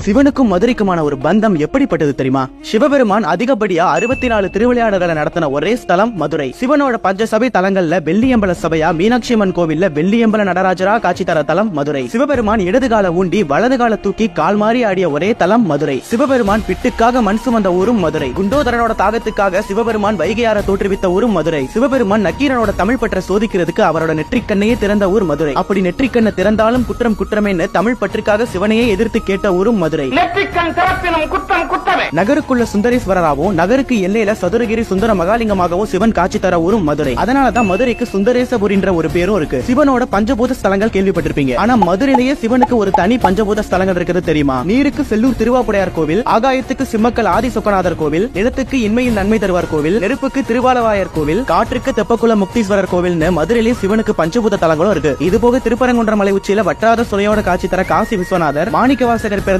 சிவனுக்கும் மதுரைக்குமான ஒரு பந்தம் எப்படிப்பட்டது தெரியுமா? சிவபெருமான் அதிகப்படியா 64 திருவிளையாடல்களை நடத்தின ஒரே ஸ்தலம் மதுரை. சிவனோட பஞ்சசபை தலங்கள்ல வெள்ளியம்பல சபையா மீனாட்சி அம்மன் கோவில்ல வெள்ளியம்பல நடராஜரா காட்சி தர தலம் மதுரை. சிவபெருமான் இடது கால ஊண்டி வலது கால தூக்கி கால் மாறி ஆடிய ஒரே தலம் மதுரை. சிவபெருமான் பிட்டுக்காக மண் சுமந்த ஊரும் மதுரை. குண்டோதரனோட தாகத்துக்காக சிவபெருமான் வைகையார தோற்றுவித்த ஊரும் மதுரை. சிவபெருமான் நக்கீரனோட தமிழ் பற்ற சோதிக்கிறதுக்கு அவரோட நெற்றிக்கண்ணையே திறந்த ஊர் மதுரை. அப்படி நெற்றிக்கண்ணை திறந்தாலும் குற்றம் குற்றமேன்னு தமிழ் பற்றுக்காக சிவனையே எதிர்த்து கேட்ட ஊரும் மதுரை. நகருக்குள்ள சுந்தரேஸ்வரராகவும் நகருக்கு எல்லையில சதுரகிரி சுந்தர மகாலிங்கமாகவும் சிவன் காட்சி தர ஊரும் மதுரை. அதனாலதான் மதுரைக்கு சுந்தரேசபுரின்ற ஒரு பேரும் இருக்கு. சிவனோட பஞ்சபூத ஸ்தலங்கள் கேள்விப்பட்டிருப்பீங்க. ஆனா மதுரையிலேயே சிவனுக்கு ஒரு தனி பஞ்சபூத ஸ்தலங்கள் இருக்கிறது தெரியுமா? நீருக்கு செல்லூர் திருவாப்புடையார் கோவில், ஆகாயத்துக்கு சிம்மக்கல் ஆதி சொக்கநாதர் கோவில், நிலத்துக்கு இன்மையில் நன்மை தருவார் கோவில், நெருப்புக்கு திருவாலவாயர் கோவில், காற்றுக்கு தெப்பக்குள முக்தீஸ்வரர் கோவில்னு மதுரையிலேயே சிவனுக்கு பஞ்சபூத தலங்களும் இருக்கு. இது போக திருப்பரங்குன்ற மலை உச்சியில வட்டாத சுனையோட காட்சி தர காசி விஸ்வநாதர், மாணிக்கவாசகர் பிறந்த